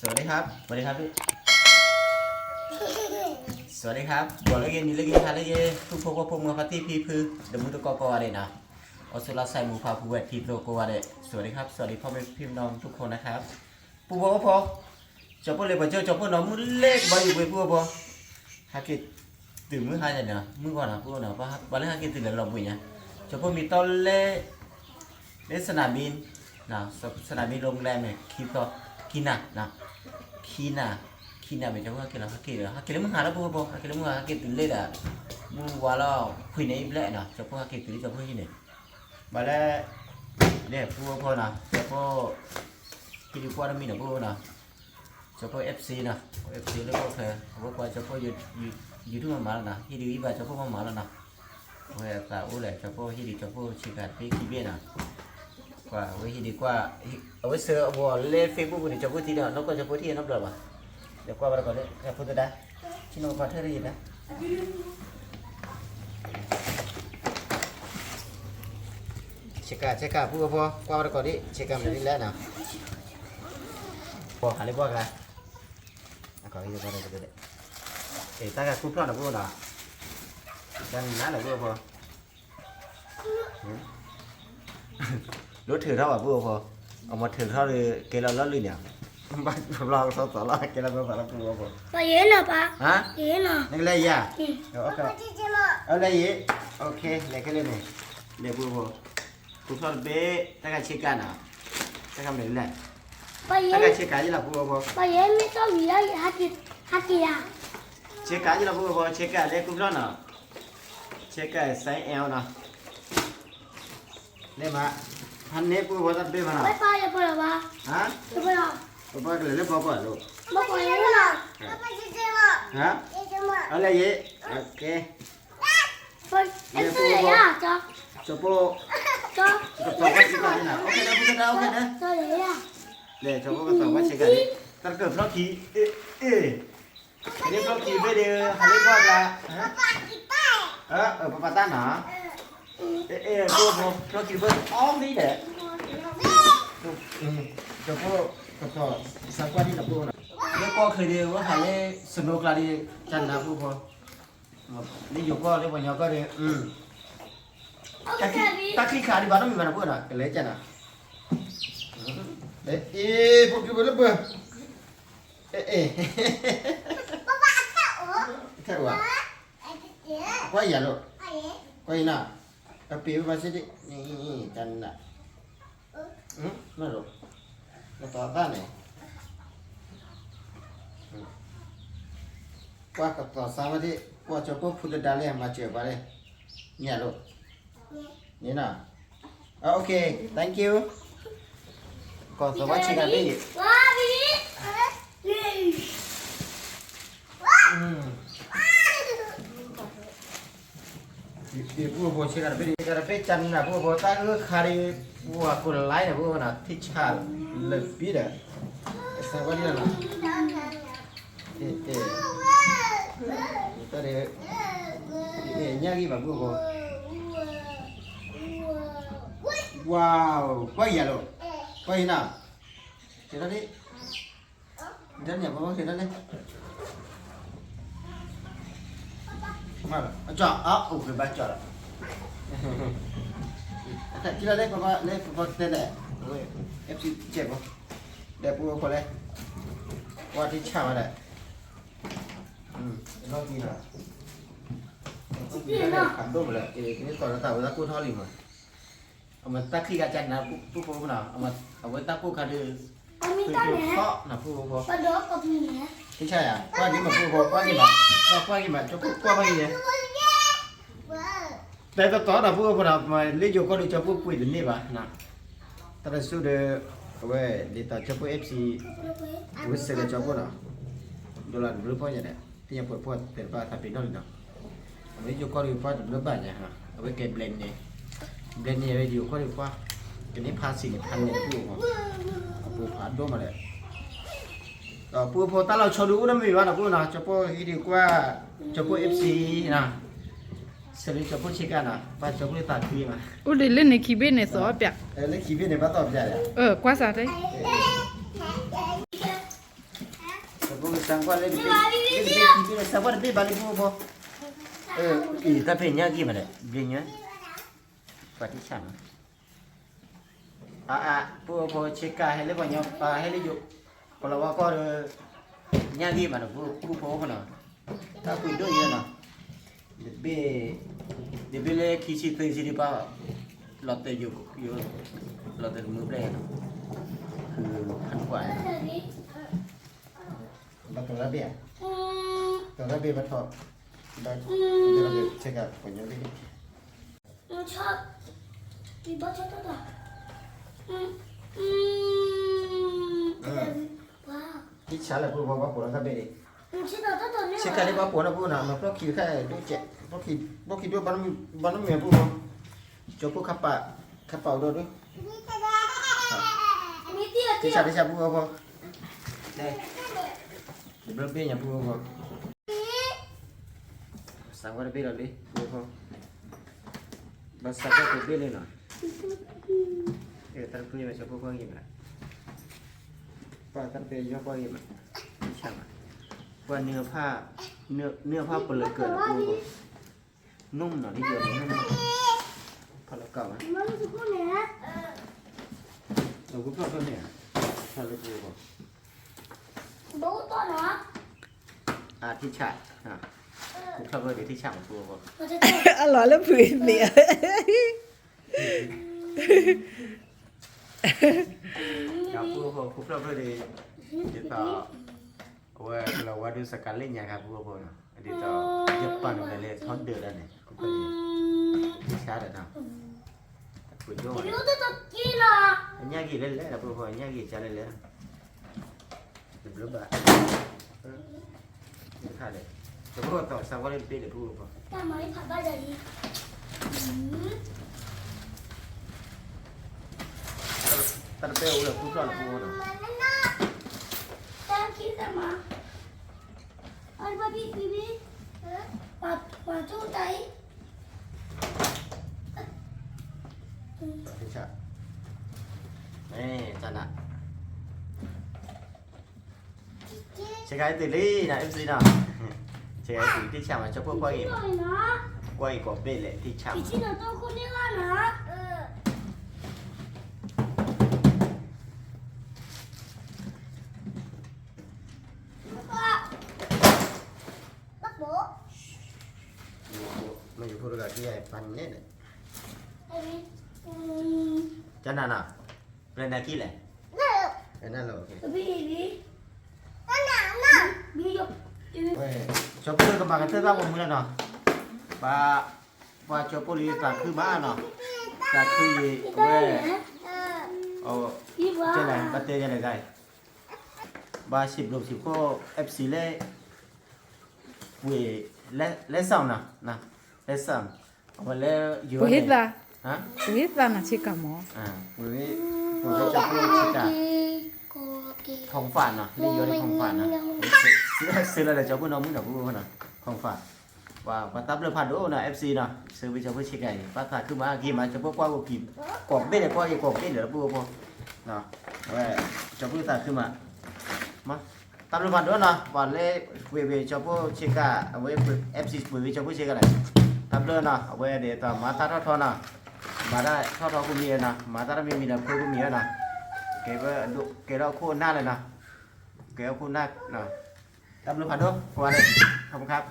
สวัสดีครับสวัสดีครับพี่สวัสดีครับบอกเลยนี่เลยกินทานเลยทุกพวกว่าพวกมือพัตตี้พีพือเดี๋ยวมือตะกอกอะไรนะออสุรใส่หมูพาผู้เวททีโลโกวาเดสวัสดีครับสวัสดีพ่อแม่พี่น้องทุกคนนะครับปู่บอกว่าพอจะพูดเลยบ่เจอจะพูดน้องมือเล็กใบอยู่ไปปู่บอกฮากิตื่นมือหายใจเนาะมือก่อนนะปู่เนาะเพราะวันแรกฮากิตื่นแล้วหลับปุ๋ยเนี่ยจะพูดมีตอนเล่ในสนามบินนะสนามบินโรงแรมเนี่ยคีน่าเป็นจังหวะเกี่ยวกับฮักเกี่ยวมึงหาแล้วปุ๊บฮักเกี่ยวมึงหาฮักเกี่ยวตื่นเลยอ่ะมึงว่าแล้วคุยในอีเล่เนาะจะพูดฮักเกี่ยวตื่นจะพูดที่ไหนมาแล้วเนี่ยพูดพอนะจะพูดที่ดีกว่ามีนะพูดนะจะพูด FC นะ FC แล้วก็โอเคพูดว่าจะพูดยูทูบมาแล้วนะที่ดีอีบ้าจะพูดมาแล้วนะโอเคแต่อู้เลยจะพูดที่ดีจะพูดชิคาพี่คีเบียนะกว่าไว้ที่ดีกว่าเอาไว้เสิร์ฟบอลเล่นเฟซบุ๊กนี่จะพูดที่เดียวแล้วก็จะพูดที่นับเดือนป่ะเดี๋ยวกว่าเราก่อนเลยแค่พูดได้ชิโน่พาเธอได้ยินนะเช็คพูดพอกว่าเราก่อนดิเช็คกันเลยแล้วนะพอหาเลยพอกันก่อนที่จะไปเลยก็ได้ตั้งแต่คู่พลาดนะพูดนะดันน้าหน่อยพูดพอรถถือเท่ากับพูดพอเอามาถือเท่าเลยเกล้าล้อลื่นเนี่ยบ้านผมลองสอนเกล้าสอนพูดพอไปเย็นเหรอปะฮะเย็นเหรอนั่งเลยย่าเดี๋ยวเอาเลยยี่โอเคเลยก็เลยเนี่ยเดี๋ยวพูดพอคู่พลาดเบ๊ตั้งแต่เช็คกันอ่ะเช็คกันเลยแหละไปเย็ตั้งนแต่เช็คกันยี่หลับพูดพอไปเย็นไม่ต้องมีแล้วฮักกี้อ่ะเช็คกันยี่หลับพูดพอเช็คกันเลยคู่พลาดเนาะเช็คกันไซส์ L เนาะเนี่ยมาฮันเน่พูดว่าตัดเบ๊มาเนาะไม่ไปจะไปหรอวะฮะจะไปหรอไปเลยเลยพอลูกไม่ไปเย็นเหรอไม่ไปเย็นเหรอฮะเอาเลยยี่โอเคไปเอ็นซื้อเลยอ่ะจ๊อจะพูดจ๊อจะพูดว่าเช็คกันนี่นะโอเคนะพูดกันโอเคนะจ๊อเลยอ่ะเลยจะพูดว่าเช็คกันนี่ตัดเกิดพลอทีอันนี้พลอทีไปเดี๋ยวฮันเน่พูดละฮะป้าตาหนาพูดพลอทีเบิร์ดอ้อมนี่แหละจะพูดก็สักวันที่เราพูดนะแล้วก็เคยเดียวว่าฮันเน่สนุกลาดีจันนะพูดพอนี่อยู่ก็เรียกว่าอย่างก็เรียตะกี้ขาดีบ้านมีบ้านพูดนะก็เลยจันนะพวกอยู่บนรถเบอร์แค่ว่าว่าอย่าลูกว่าอีน่ะแต่ปีมาสิดินี่จันนะไม่ลูกมาต่อบ้านไหนว่ากับต่อสามที่ว่าจะพวกพุทธดาเลยมาเจอไปเลยเนี่ยลูกนี่นะโอเค thank you ก่อนสวัสดีกันดิว้าบีdi pulau bos sekarang pecan na pulau bos tak hari buah kulai na pulau na tical lebih dah siapa dia na kita deh ini nyagi bang pulau bos wow kau ya lo kau ini na kita ni dan ya bang kita ni mana? Acak, oh, baca lah. Tak kira leh, papa tele. FC cek apa? Dah pun apa leh? Wati cah ada. Lagi lah. Kandung boleh. Ini kalau tahu aku tahu lima. Amat tak kira cat nak pupuk mana? Amat awak tak pupuk ada. Kami tak ni. Kok nak pupuk? Pada kopi ni. ไม่ใช่อ่ะกว่านี้มาพูดกว่านี้มาจะพูดกว่าไปเนี่ยแต่ต่อเราพูดว่ามาเลี้ยงก็ดูจะพูดคุยถึงนี่ป่ะนะแต่สุดเว้ยดีต่อจะพูด FC วิศวะจะพูดนะดอลลาร์หรือเปล่าเนี่ยที่ยังพูดเป็นภาษาปีนอลเนาะเลี้ยงก็ดูว่าหรือเปล่าเนี่ยฮะเอาไว้เก็บเบลนเนี่ยเบลนเนี่ยอยู่ก็ดูว่าเป็นนี้ภาษีพันเนี่ยพูดว่าพูดผ่านด้วยมาเลยพูดพอตาเราชอบดูนะไม่ว่านะพูดนะจะพูดที่ดีกว่าจะพูด FC นะเสร็จจะพูดเช็คกันนะป้าจะพูดตัดทีมาอุ้ยเล่นในคีย์บอร์ดในซอฟต์แบบเล่นคีย์บอร์ดในป้าตอบใจกว่าซะได้ สังกัดเลยพี่สังกัดพี่บาลีพูบ่อีตาเพญญากี่มาเลยเบียญปฏิฉันพูเช็คกาให้เลยบ่ยให้เลยอยู่ก็เราว่าก็ญากี่มาเนาะพูพูเนาะถ้าคุยด้วยเนาะเบเลยคิดสิตึงสิป่ะเราเตอยู่เราเตมือเปล่าคือขันกว่าเราตัวระเบียบมาทอดได้ตัวระเบียบเช็คกับคนยังไม่ชอบพี่บอสชอบตัวว้าว ที่ฉันเลยพูดว่าปวดระเบียบ ชิดตัวเนี่ย เช็คกันได้ว่าปวดนะพูดนะมันเพราะคิดแค่ด้วยเจ็บเพราะคิดด้วยบ้านเมียพูดว่าจบพูดขับเป่าด้วยที่ฉันได้ฉันพูดว่าได้เบลเบี้ยพูดว่าสังกัดเบี้ยเลยพูดว่าบัสสังกัดเบี้ยเลยนะตันพูดยังไงชอบพูดว่าอย่างไรป้าตันเบี้ยชอบพูดอย่างไรที่ฉันว่าเนื้อผ้าเปลือกเกิดพูดว่านุ่มหน่อยที่เดียวนุ่มพอเราเก่าไหม มันรู้สึกว่าเนี่ย เราก็ชอบตัวเนี่ยชอบเลยพูดว่า ดูตัวเนาะ ที่ฉะผมชอบเลยที่ฉะพูดว่า มันจะ อร่อยแล้วผืนเนี่ย เราพูดว่าผมชอบเลยเดี๋ยวต่อว่าเราว่าดูสกัดเล่นยังครับพูดว่าเดี๋ยวต่อจะปั่นอะไรเลยทอดเดือดอะไรก็พอดีที่ชาร์ดนะคุยโย่ พี่รู้ตัวกี่ล่ะ อันนี้กี่เล่นเลยเราพูดว่าอันนี้กี่จะเล่นเลยเป็นรูปแบบนี่ค่ะเลยจะพูดต่อสักวันเล่นปีเลยพูดว่า แต่มาที่ผัดได้เลย ตัดเปรี้ยวเลยพูดก่อนพูดนะ แต่คิดแต่มาอันพี่ปัดจู้ใจ ที่ชานี่จันนะใช่ไหมติลี่นะเอฟซีนะใช่ไหมติที่ชามันจะพูดว่าอีก หน่อยนะ ว่าอีกกว่าเป๊ะเลยที่ชา พี่ชิโนโต้คนนี้ว่านะปักโบ ไม่อยู่พูดกับที่ไอ้ปันเนี่ย ไอ้พี่ จันนะนะเป็นนักกี่เลยนั่นเหรอโอเค พี่ยก เว้ยชอบพูดกับมากันเถอะบ้างผมเลยเนาะว่าชอบพูดลีแต่คือบ้านเนาะแต่คือเว้ยโอ้เจ้าไหนบัตเตอร์ยังไงได้บ้า10 ก็ FC เลยเว้ยเล่นซ้ำนะเล่นซ้ำเอาไปเล่นอยู่ Puhita. ฮะ Puhita na chika mo. เว้ยผมจะจับพูดชิคาของฝานเนาะเล่นเยอะในของฝานนะซื้ออะไรจะพูดน้องมึงเดี๋ยวพูดนะของฝานว่าตับเรือพันโอ้นะ FC เนาะซื้อไปจะพูดชิคาป้าขาขึ้นมากี่มาจะพูดกว่ากูกี่กบเบ้เนี่ยกว่ากี่กบเบ้เดี๋ยวพูดพูดเนาะเว้ยจะพูดตาขึ้นมาตับเรือพันโอ้นะวันเล่เว้ยจะพูดชิคาเว้ย FC เว้ยจะพูดชิคาอะไรตับเรือนะเว้ยเดี๋ยวต่อมาตัดทอนะมาได้ทอกูมีนะมาตัดมีนะพูดกูมีนะเก็บดูเก็บเราคู่หน้าเลยนะเก็บคู่หน้าเนาะตับเรือพันโอ้วันนี้ขอบคุณครับ